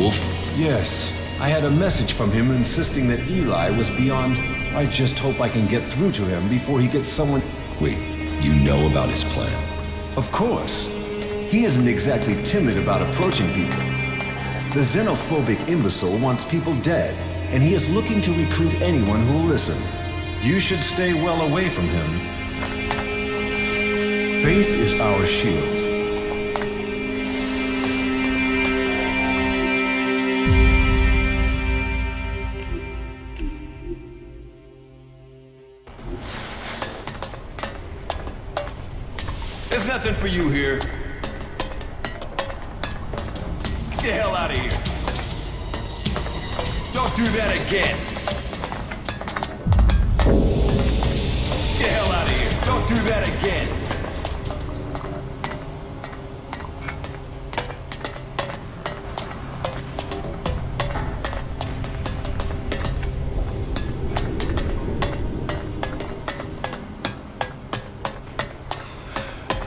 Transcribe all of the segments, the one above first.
Wolf? Yes. I had a message from him insisting that Eli was beyond... I just hope I can get through to him before he gets someone... Wait, you know about his plan? Of course. He isn't exactly timid about approaching people. The xenophobic imbecile wants people dead, and he is looking to recruit anyone who'll listen. You should stay well away from him. Faith is our shield. There's nothing for you here. Get the hell out of here. Don't do that again. Get the hell out of here. Don't do that again.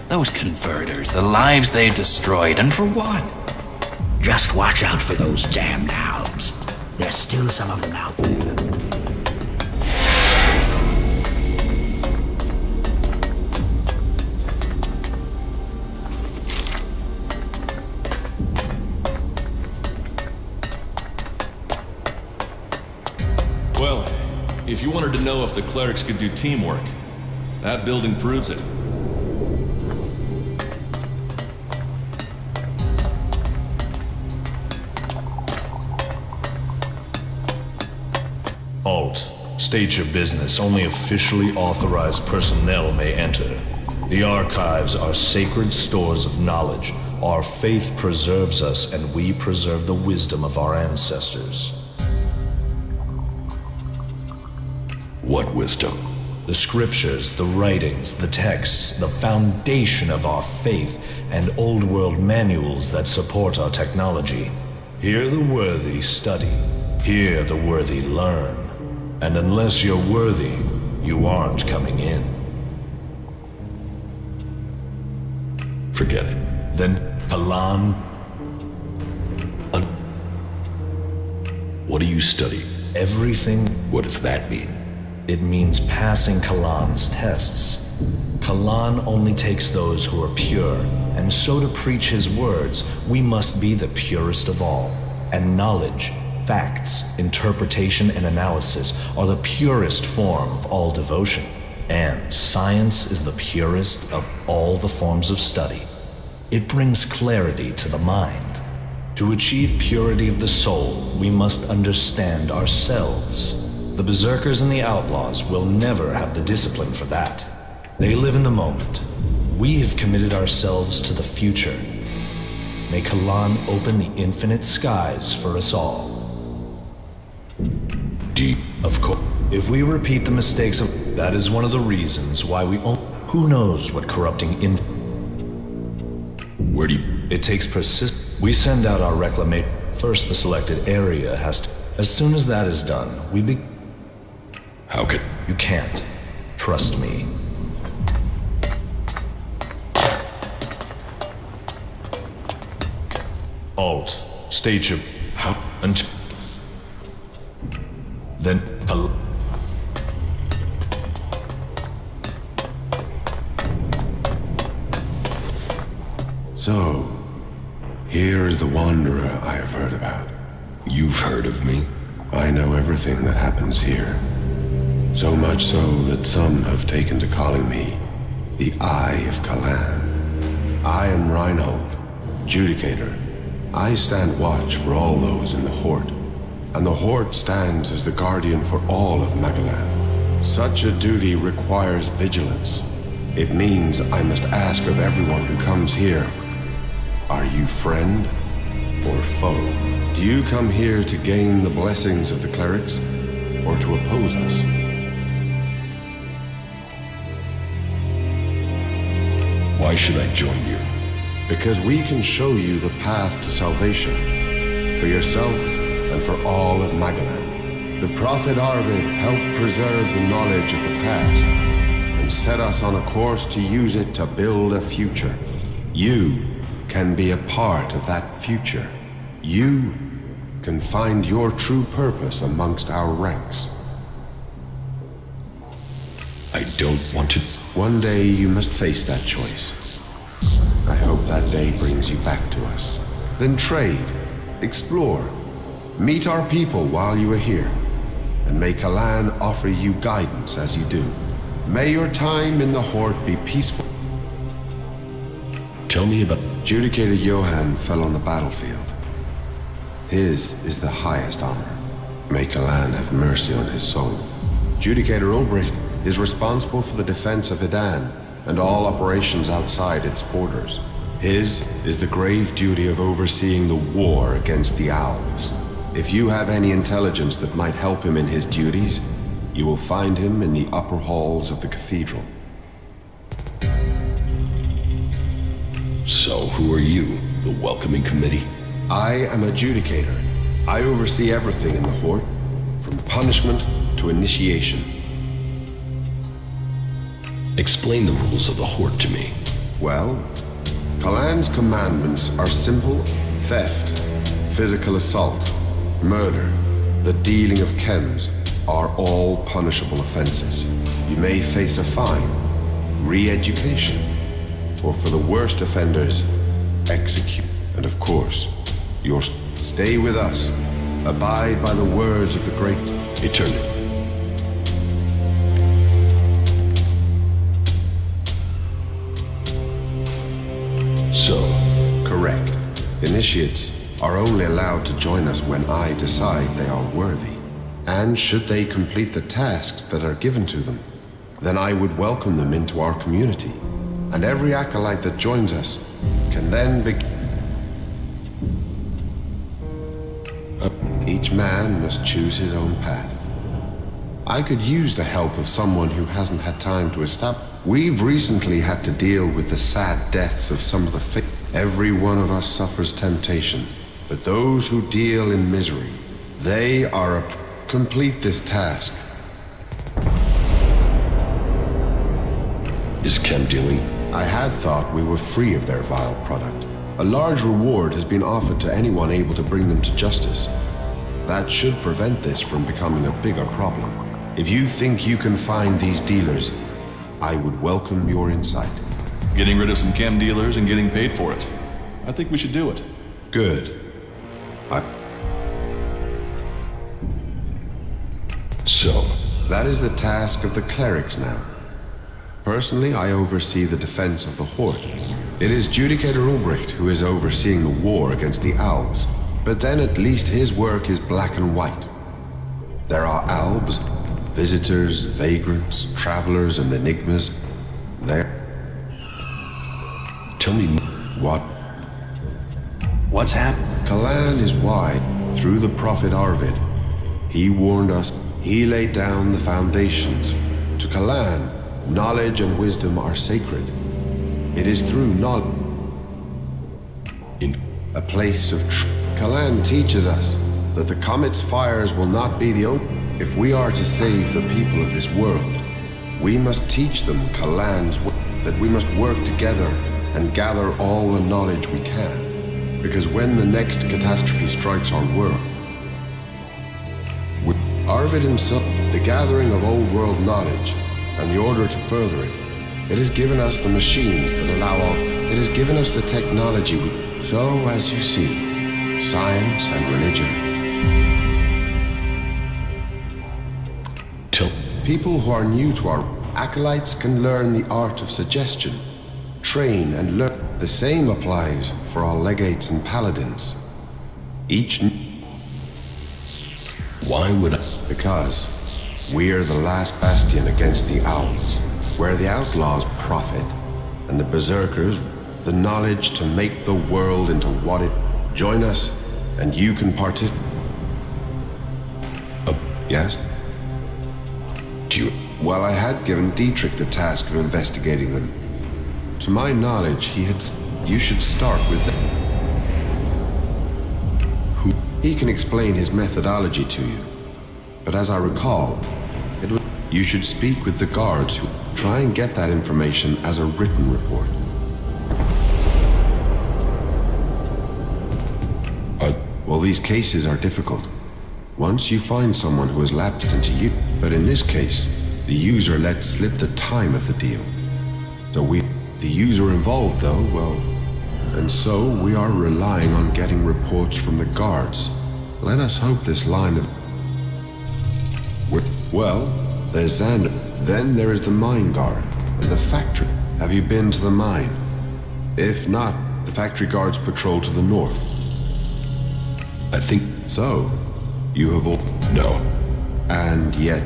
Those converters, the lives they've destroyed, and for what? Just watch out for those damned albs. There's still some of them out there. Well, if you wanted to know if the clerics could do teamwork, that building proves it. State your business. Only officially authorized personnel may enter. The archives are sacred stores of knowledge. Our faith preserves us, and we preserve the wisdom of our ancestors. What wisdom? The scriptures, the writings, the texts, the foundation of our faith, and old world manuals that support our technology. Here the worthy study. Here the worthy learn. And unless you're worthy, you aren't coming in. Forget it. Then, Kalan. What do you study? Everything. What does that mean? It means passing Kalan's tests. Kalan only takes those who are pure, and so to preach his words, we must be the purest of all. And knowledge, facts, interpretation, and analysis are the purest form of all devotion. And science is the purest of all the forms of study. It brings clarity to the mind. To achieve purity of the soul, we must understand ourselves. The berserkers and the outlaws will never have the discipline for that. They live in the moment. We have committed ourselves to the future. May Kalan open the infinite skies for us all. Deep. Of course. If we repeat the mistakes of... That is one of the reasons why we... Who knows what corrupting Where do you... It takes We send out our reclamation. First, the selected area has to... As soon as that is done, we How could... You can't. Trust me. Alt. State your... How... Until... Then... So, here is the Wanderer I have heard about. You've heard of me? I know everything that happens here. So much so that some have taken to calling me the Eye of Kalan. I am Reinhold, Judicator. I stand watch for all those in the Horde, and the Horde stands as the guardian for all of Magalan. Such a duty requires vigilance. It means I must ask of everyone who comes here, are you friend or foe? Do you come here to gain the blessings of the clerics, or to oppose us? Why should I join you? Because we can show you the path to salvation, for yourself and for all of Magalan. The Prophet Arvid helped preserve the knowledge of the past, and set us on a course to use it to build a future. You can be a part of that future. You can find your true purpose amongst our ranks. I don't want to. One day you must face that choice. I hope that day brings you back to us. Then trade, explore, meet our people while you are here, and may Kalan offer you guidance as you do. May your time in the Horde be peaceful. Tell me about. Judicator Johan fell on the battlefield. His is the highest honor. May Kalan have mercy on his soul. Judicator Ulbricht is responsible for the defense of Idan and all operations outside its borders. His is the grave duty of overseeing the war against the Owls. If you have any intelligence that might help him in his duties, you will find him in the upper halls of the cathedral. So, who are you? The welcoming committee? I am a Judicator. I oversee everything in the Horde, from punishment to initiation. Explain the rules of the Horde to me. Well, Kalan's commandments are simple: theft, physical assault, murder, the dealing of chems are all punishable offenses. You may face a fine, re-education, or for the worst offenders, execute. And of course, stay with us. Abide by the words of the great Eternity. So, correct. Initiates are only allowed to join us when I decide they are worthy. And should they complete the tasks that are given to them, then I would welcome them into our community. And every acolyte that joins us can then begin. Each man must choose his own path. I could use the help of someone who hasn't had time to establish. We've recently had to deal with the sad deaths of some of the Every one of us suffers temptation, but those who deal in misery, they are complete this task. is chem dealing? I had thought we were free of their vile product. A large reward has been offered to anyone able to bring them to justice. That should prevent this from becoming a bigger problem. If you think you can find these dealers, I would welcome your insight. Getting rid of some chem dealers and getting paid for it. I think we should do it. Good. So, That is the task of the clerics now. Personally, I oversee the defense of the Horde. It is Judicator Ulbricht who is overseeing the war against the Albs, but then at least his work is black and white. There are Albs, visitors, vagrants, travelers, and enigmas. There. tell me What? What's happened? Kalan is wide through the prophet Arvid. He warned us. He laid down the foundations. To Kalan, knowledge and wisdom are sacred. It is through knowledge. in A place of Kalan teaches us that the comet's fires will not be the only. If we are to save the people of this world, we must teach them Kalan's that we must work together and gather all the knowledge we can. Because when the next catastrophe strikes our world, Arvid himself, the gathering of old world knowledge and the order to further it, it has given us the machines that allow it has given us the technology. So, as you see, science and religion. tell People who are new to our acolytes can learn the art of suggestion, train and learn. The same applies for our legates and paladins. Each why would I? because we're the last bastion against the Owls, where the outlaws profit and the berserkers the knowledge to make the world into what it. Join us and you can participate. Yes? Do you? Well, I had given Dietrich the task of investigating them. To my knowledge, he had. You should start with them. Who? He can explain his methodology to you. But as I recall, it was. You should speak with the guards who try and get that information as a written report. Are, Well, All these cases are difficult. Once you find someone who has lapsed into you, but in this case, the user let slip the time of the deal. So the user involved though, well, and so we are relying on getting reports from the guards. Let us hope this line of... Well, there's Xander. Then there is the mine guard and the factory. Have you been to the mine? If not, the factory guards patrol to the north. I think... So, you have all... No. And yet...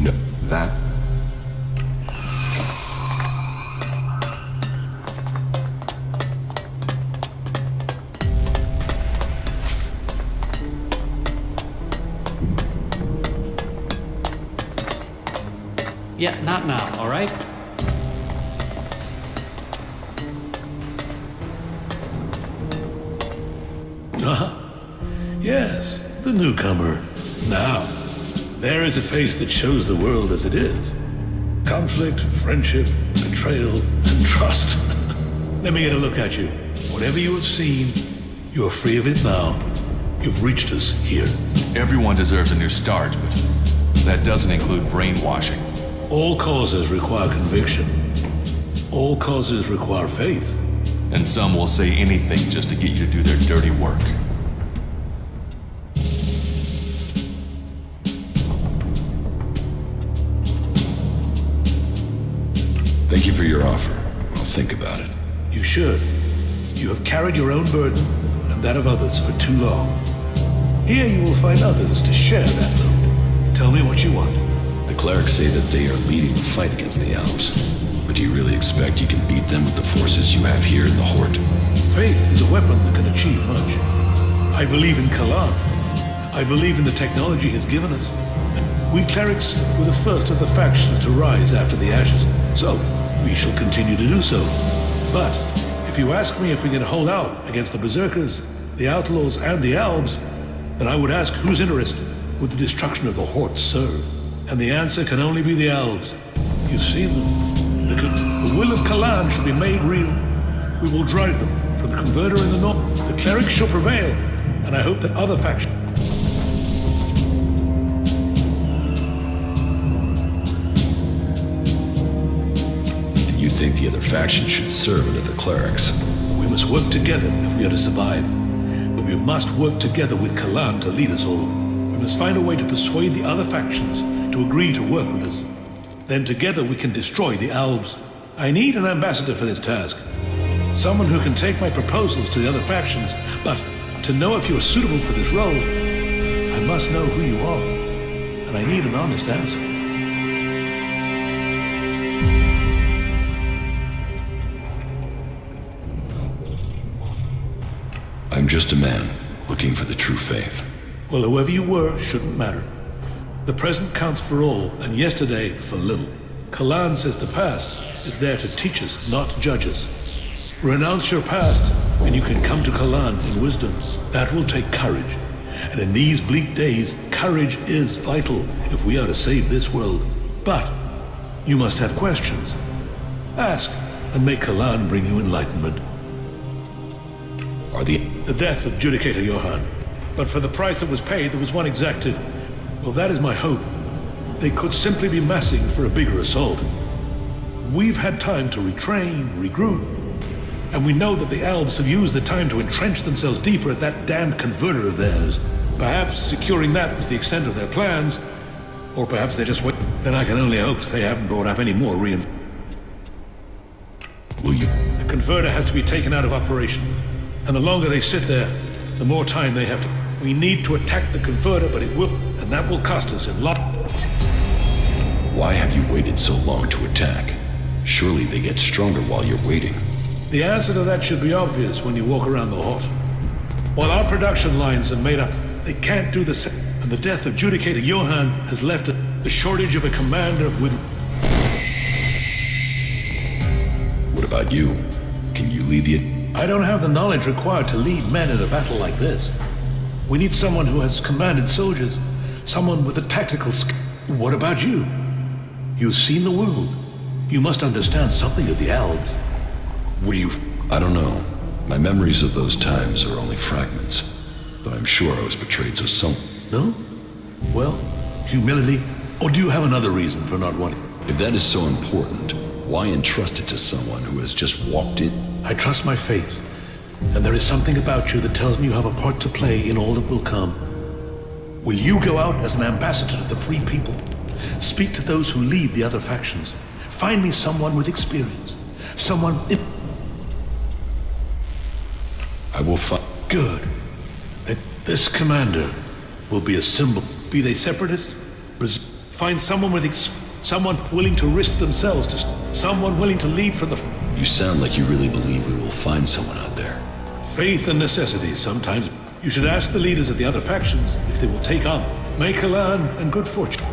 No. That... Yeah, not now, all right? Yes, the newcomer. Now, there is a face that shows the world as it is. Conflict, friendship, betrayal, and trust. Let me get a look at you. Whatever you have seen, you are free of it now. You've reached us here. Everyone deserves a new start, but that doesn't include brainwashing. All causes require conviction. All causes require faith. And some will say anything just to get you to do their dirty work. Thank you for your offer. I'll think about it. You should. You have carried your own burden and that of others for too long. Here you will find others to share that load. Tell me what you want. The clerics say that they are leading the fight against the Alps. But do you really expect you can beat them with the forces you have here in the Horde? Faith is a weapon that can achieve much. I believe in Kalan. I believe in the technology he's given us. We clerics were the first of the factions to rise after the ashes, so we shall continue to do so. But if you ask me if we can hold out against the Berserkers, the Outlaws, and the Albs, then I would ask whose interest would the destruction of the Horde serve? And the answer can only be the Albs. You've seen them. The will of Kalan shall be made real. We will drive them from the converter in the north. The clerics shall prevail, and I hope that other factions... You think the other faction should serve under the clerics? We must work together if we are to survive. But we must work together with Kalan to lead us all. We must find a way to persuade the other factions to agree to work with us. Then together we can destroy the Albs. I need an ambassador for this task. Someone who can take my proposals to the other factions. But to know if you are suitable for this role, I must know who you are. And I need an honest answer. I'm just a man, looking for the true faith. Well, whoever you were shouldn't matter. The present counts for all, and yesterday for little. Kalan says the past is there to teach us, not judge us. Renounce your past, and you can come to Kalan in wisdom. That will take courage. And in these bleak days, courage is vital if we are to save this world. But you must have questions. Ask, and make Kalan bring you enlightenment. Are the death of Judicator Johann. But for the price that was paid, there was one exacted. Well, that is my hope. They could simply be massing for a bigger assault. We've had time to retrain, regroup, and we know that the Albs have used the time to entrench themselves deeper at that damned converter of theirs. Perhaps securing that was the extent of their plans, or perhaps they just went. Then I can only hope they haven't brought up any more reinforcements. Will you? The converter has to be taken out of operation, and the longer they sit there, the more time they have to. We need to attack the converter, but it will, and that will cost us a lot. Why have you waited so long to attack? Surely they get stronger while you're waiting. The answer to that should be obvious when you walk around the Horde. While our production lines are made up, they can't do the same. And the death of Judicator Johann has left the shortage of a commander with... What about you? Can you lead the... I don't have the knowledge required to lead men in a battle like this. We need someone who has commanded soldiers, someone with a tactical skill. What about you? You've seen the world. You must understand something of the Albs. Will you... I don't know. My memories of those times are only fragments, though I'm sure I was betrayed to some... No? Well, humility? Or do you have another reason for not wanting? If that is so important, why entrust it to someone who has just walked in? I trust my faith, and there is something about you that tells me you have a part to play in all that will come. Will you go out as an ambassador to the free people? Speak to those who lead the other factions. Find me someone with experience. Someone... I will find... Good. This commander will be a symbol. Be they separatists? Find someone with someone willing to risk themselves to... Someone willing to lead from the... You sound like you really believe we will find someone out there. Faith and necessity sometimes. You should ask the leaders of the other factions if they will take on. May Kalan and good fortune.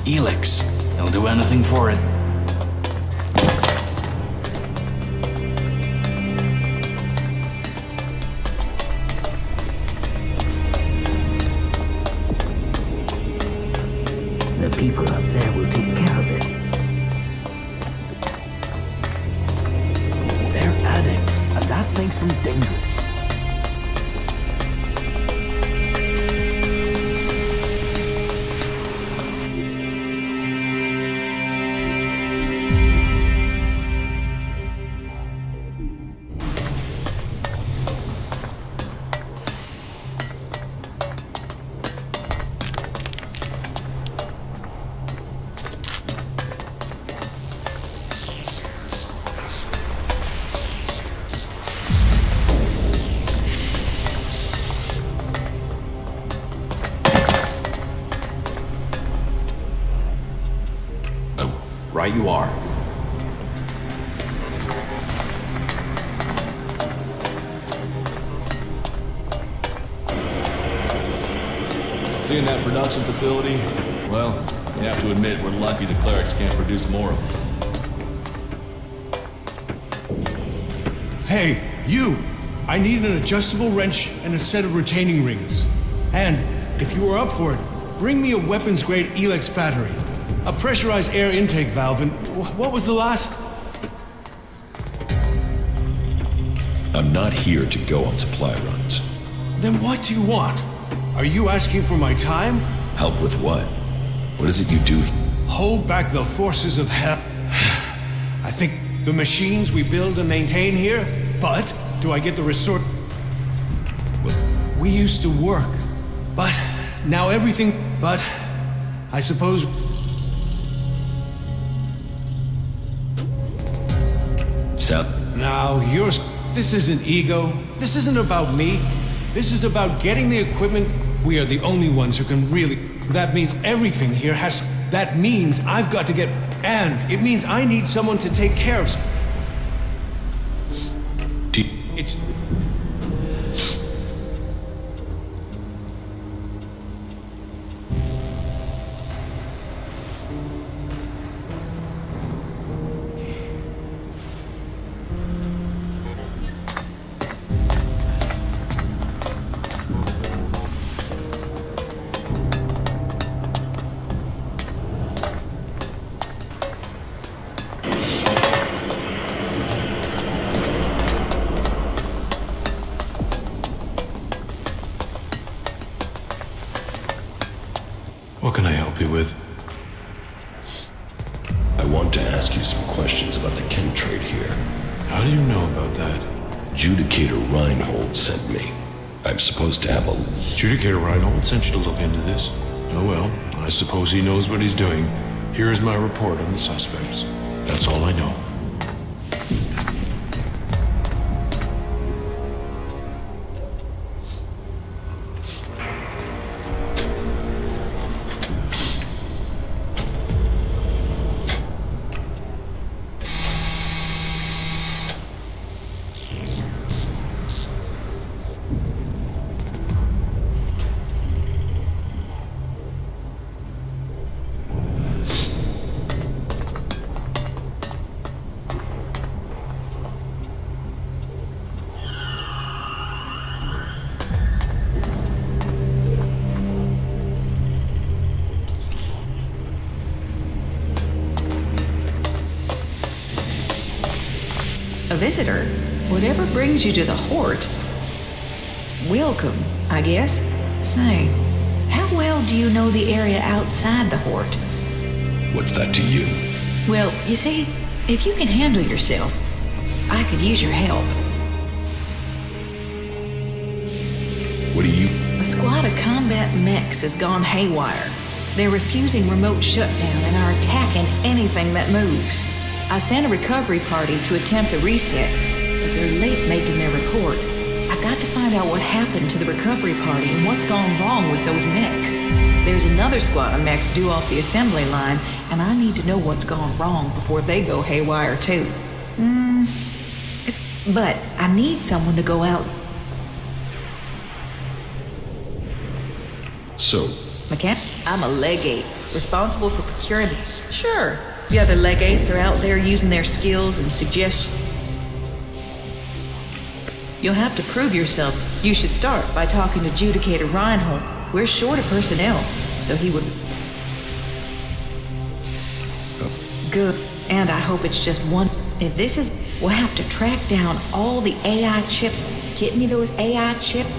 Elex. He'll do anything for it. The people up there will take care of it. They're addicts, and that makes them dangerous. Right you are. Seeing that production facility? Well, you have to admit we're lucky the clerics can't produce more of them. Hey, you! I need an adjustable wrench and a set of retaining rings. And, if you are up for it, bring me a weapons-grade Elex battery, a pressurized air intake valve, and what was the last? I'm not here to go on supply runs. Then what do you want? Are you asking for my time? Help with what? What is it you do? Hold back the forces of hell. I think the machines we build and maintain here, but do I get the resort? We used to work, but now everything, but I suppose... Now, this isn't ego. This isn't about me. This is about getting the equipment. We are the only ones who can really... That means everything here has... That means I've got to get... And it means I need someone to take care of... It's... What can I help you with? I want to ask you some questions about the chem trade here. How do you know about that? Judicator Reinhold sent me. I'm supposed to have a... Adjudicator Reinhold sent you to look into this. Oh well, I suppose he knows what he's doing. Here is my report on the suspects. That's all I know. A visitor? Whatever brings you to the Hort? Welcome, I guess. Say, how well do you know the area outside the Hort? What's that to you? Well, you see, if you can handle yourself, I could use your help. What do you... A squad of combat mechs has gone haywire. They're refusing remote shutdown and are attacking anything that moves. I sent a recovery party to attempt a reset, but they're late making their report. I've got to find out what happened to the recovery party and what's gone wrong with those mechs. There's another squad of mechs due off the assembly line, and I need to know what's gone wrong before they go haywire too. But I need someone to go out. So... I'm a legate, responsible for procuring... Sure. The other legates are out there using their skills and suggestions. You'll have to prove yourself. You should start by talking to Adjudicator Reinhold. We're short of personnel, so he would... Good. And I hope it's just one. If this is... We'll have to track down all the AI chips. Get me those AI chips.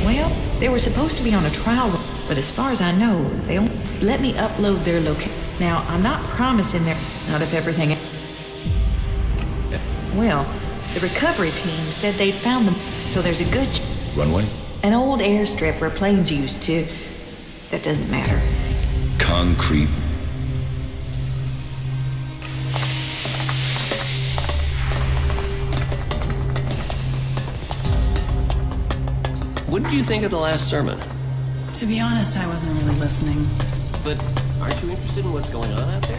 Well, they were supposed to be on a trial run, but as far as I know, they only let me upload their location. Now, I'm not promising they're not if everything... Well, the recovery team said they'd found them, so there's a good... Runway? An old airstrip where planes used to... That doesn't matter. Concrete. What did you think of the last sermon? To be honest, I wasn't really listening. But aren't you interested in what's going on out there?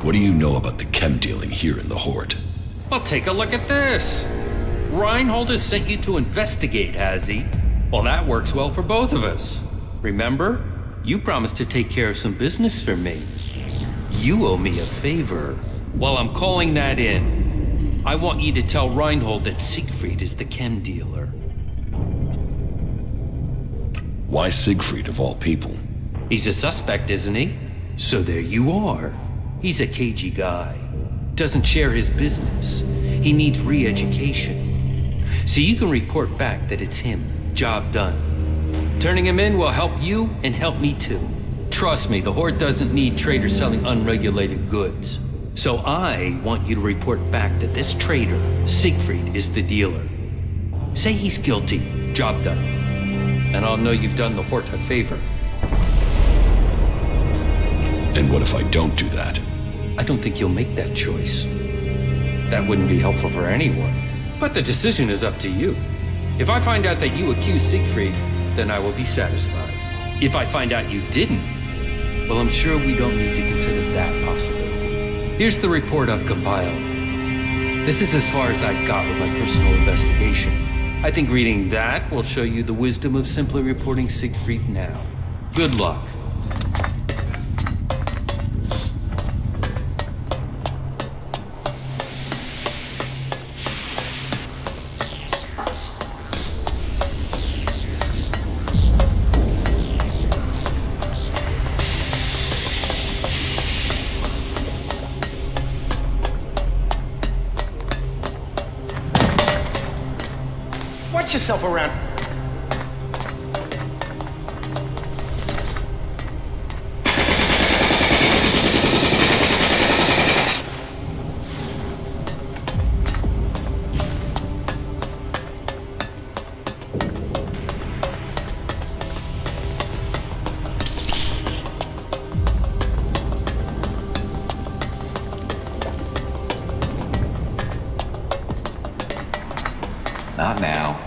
What do you know about the chem dealing here in the Hort? Well, take a look at this. Reinhold has sent you to investigate, has he? Well, that works well for both of us. Remember? You promised to take care of some business for me. You owe me a favor. Well, I'm calling that in. I want you to tell Reinhold that Siegfried is the chem dealer. Why Siegfried of all people? He's a suspect, isn't he? So there you are. He's a cagey guy. Doesn't share his business. He needs re-education. so you can report back that it's him. Job done. Turning him in will help you and help me too. Trust me, the Horde doesn't need traders selling unregulated goods. So I want you to report back that this trader, Siegfried, is the dealer. Say he's guilty. Job done. And I'll know you've done the Horde a favor. And what if I don't do that? I don't think you'll make that choice. That wouldn't be helpful for anyone. But the decision is up to you. If I find out that you accused Siegfried, then I will be satisfied. If I find out you didn't, well, I'm sure we don't need to consider that possibility. Here's the report I've compiled. This is as far as I got with my personal investigation. I think reading that will show you the wisdom of simply reporting Siegfried now. Good luck. Watch yourself around. Not now.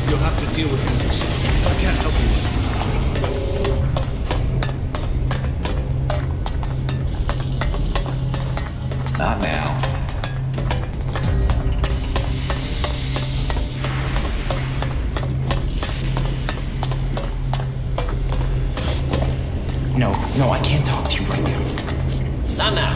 You'll have to deal with things yourself. I can't help you. Not now. No, I can't talk to you right now. Not now.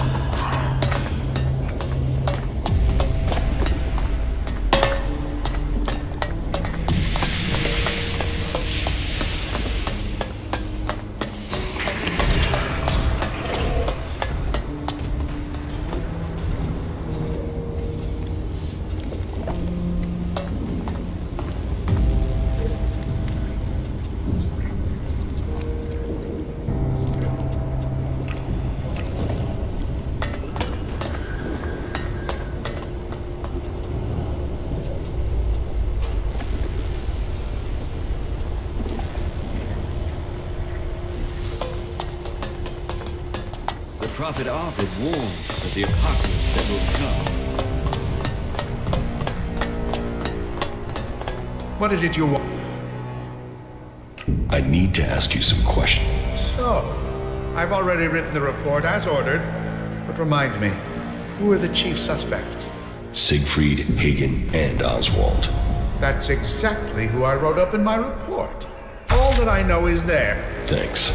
The prophet Arthur warns of the apocalypse that will come. What is it you want? I need to ask you some questions. So, I've already written the report as ordered, but remind me, who are the chief suspects? Siegfried, Hagen, and Oswald. That's exactly who I wrote up in my report. All that I know is there. Thanks.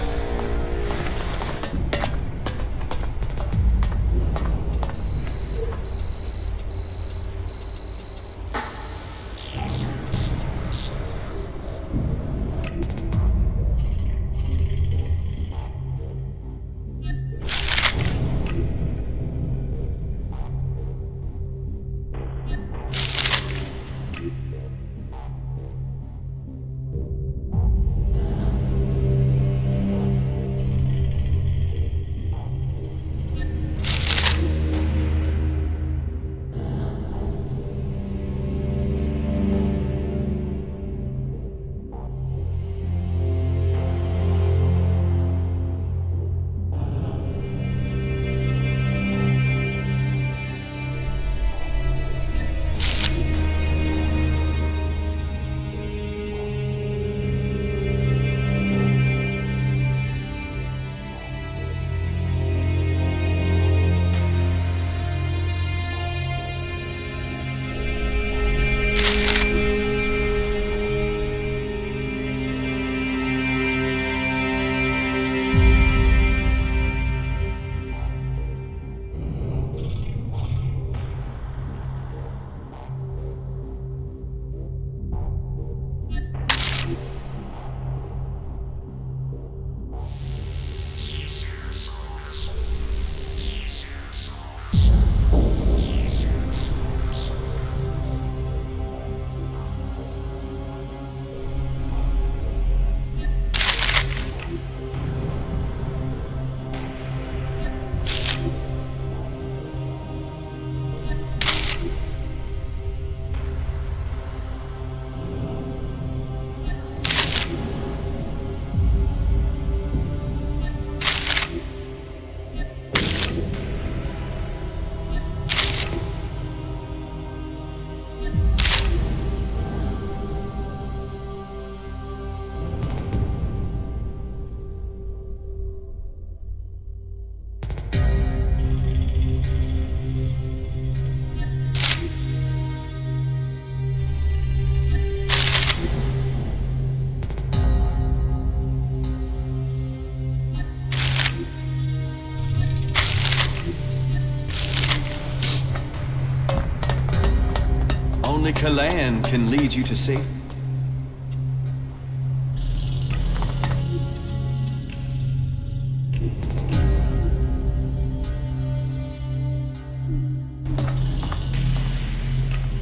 Only Kalan can lead you to safety.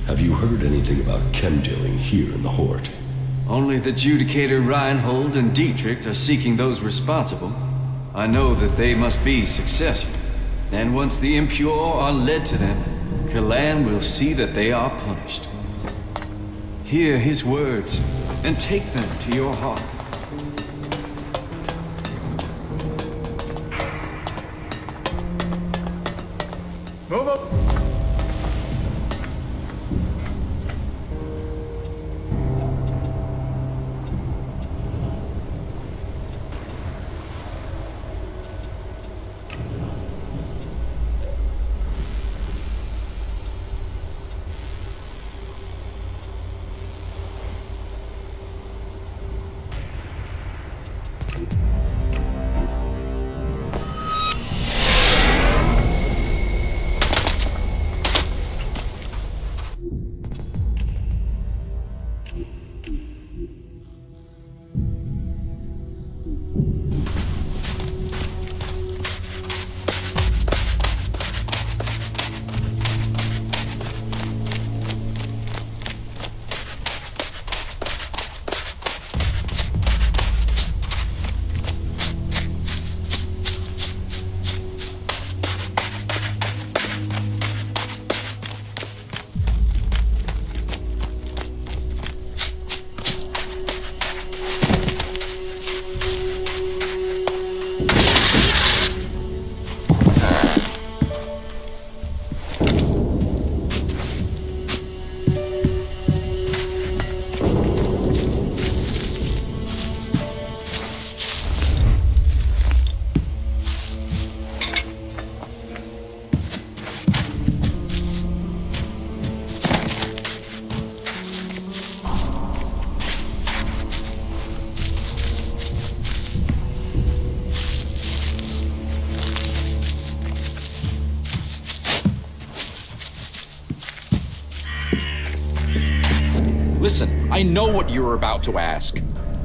Have you heard anything about chem dealing here in the Hort? Only the Judicator Reinhold and Dietrich are seeking those responsible. I know that they must be successful. And once the impure are led to them, Kalan will see that they are punished. Hear his words and take them to your heart. Move up. Listen, I know what you're about to ask.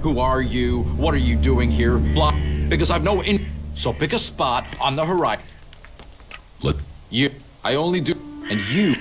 Who are you? What are you doing here? Blah. Because I've no So pick a spot on the horizon. Look. You. I only do. And you.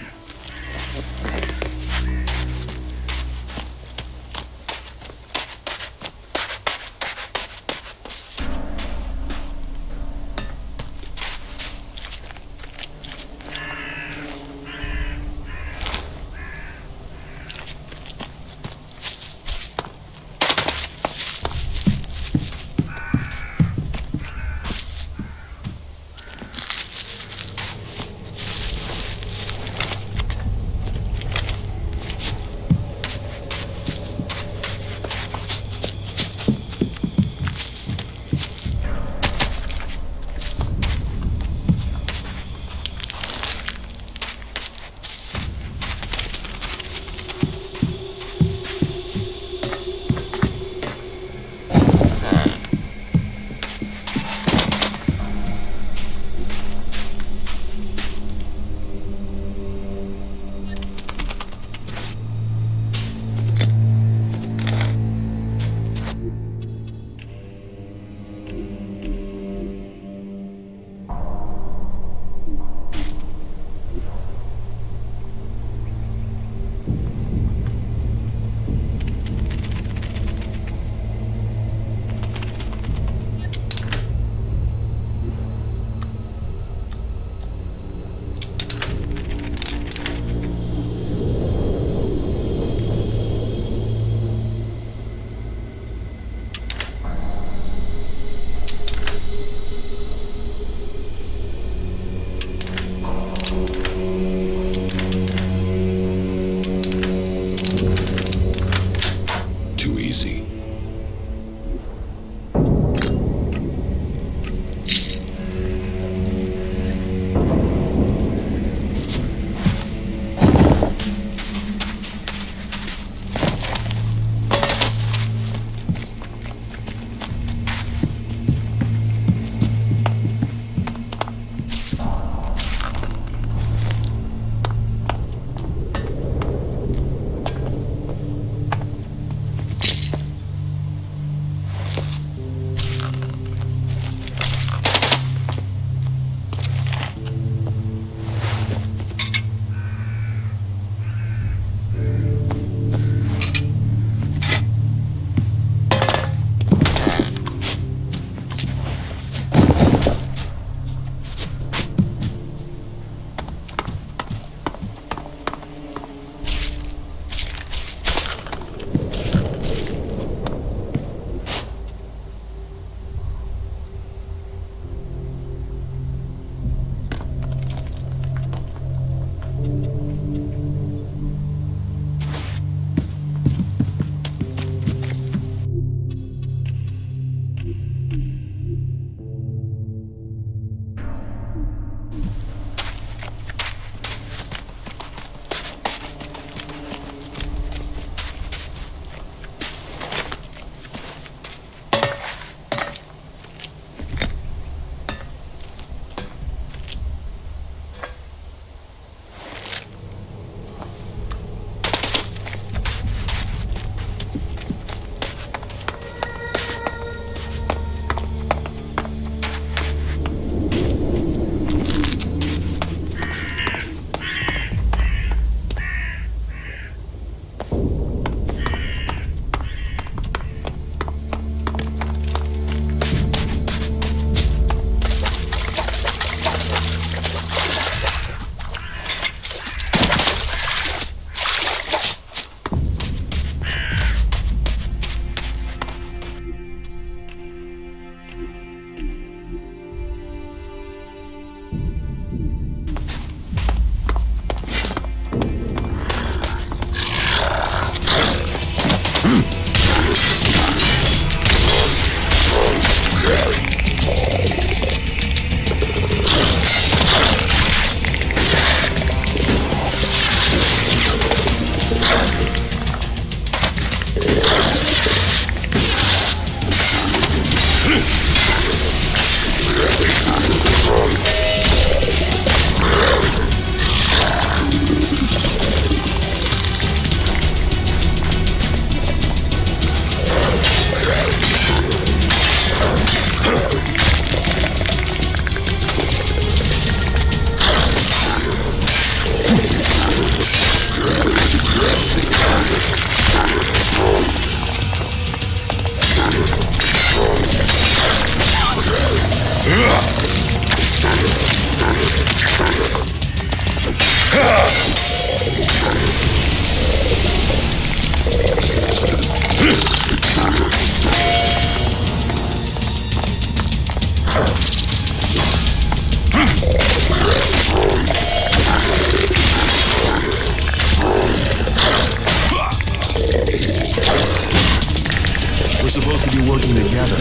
We're supposed to be working together.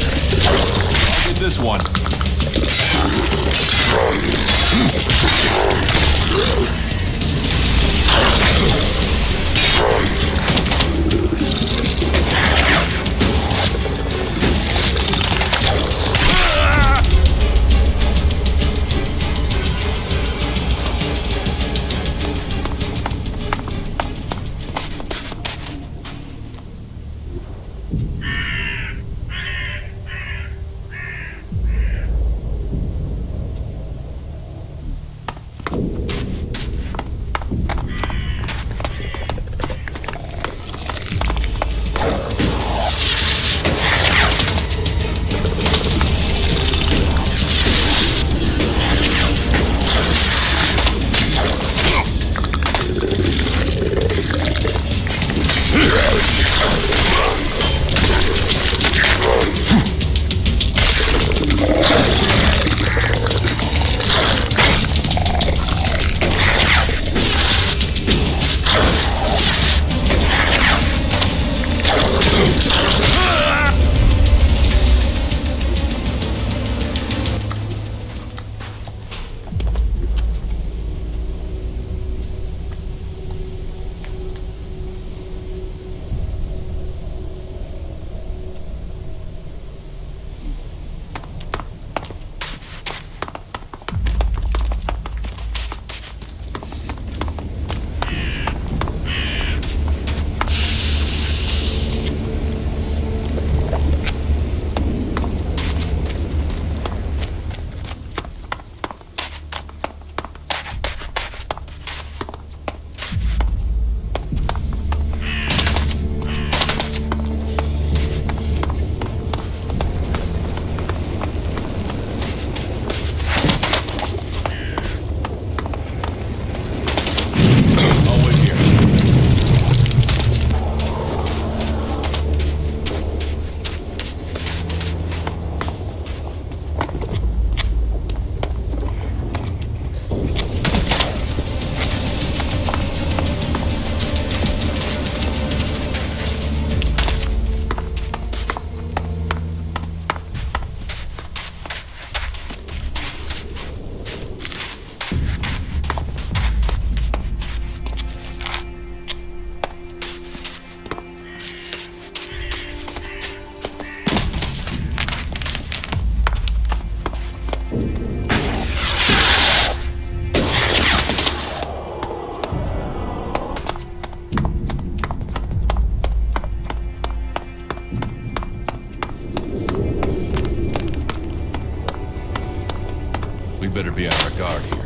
I'll get this one. We better be on our guard here.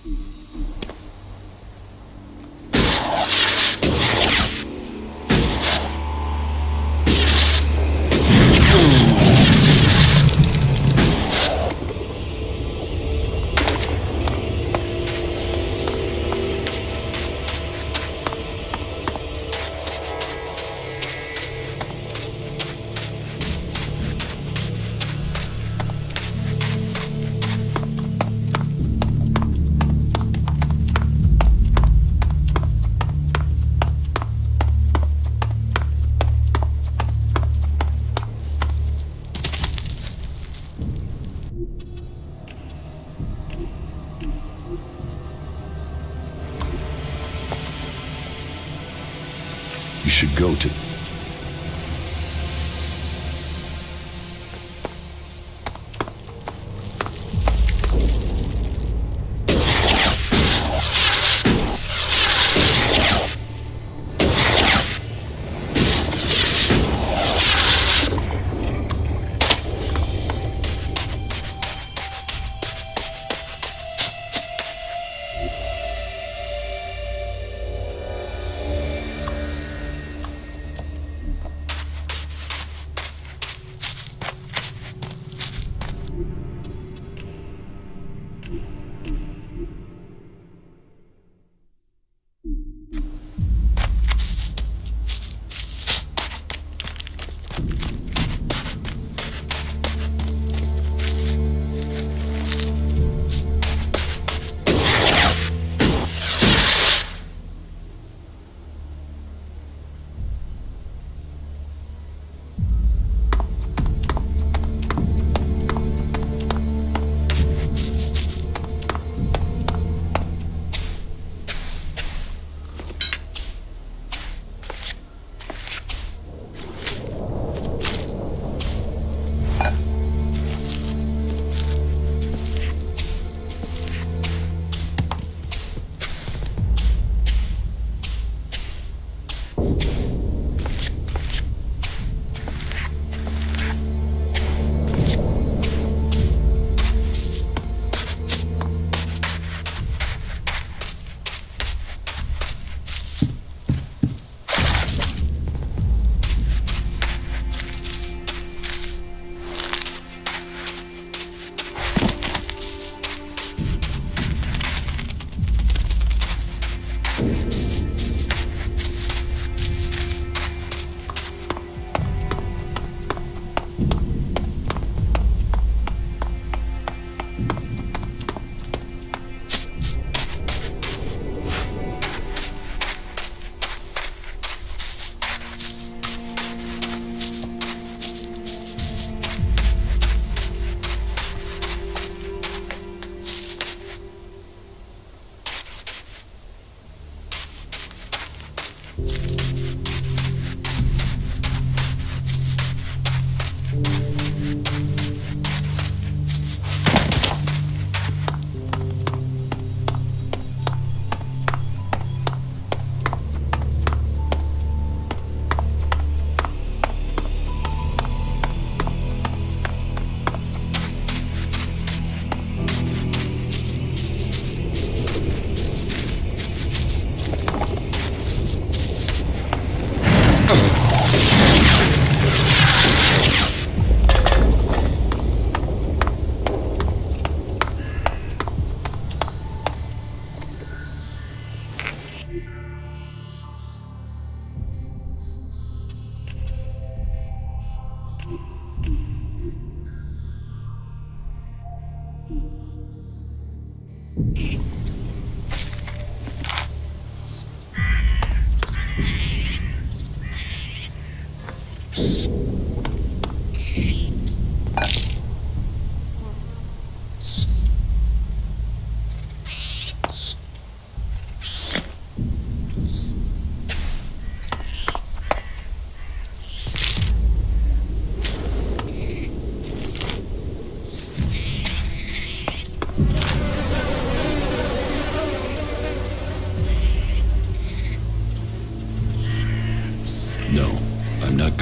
You should go to...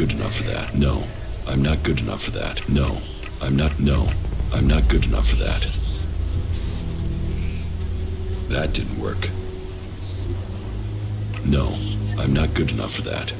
good enough for that. No, I'm not good enough for that. No, I'm not. No, I'm not good enough for that. That didn't work. No, I'm not good enough for that.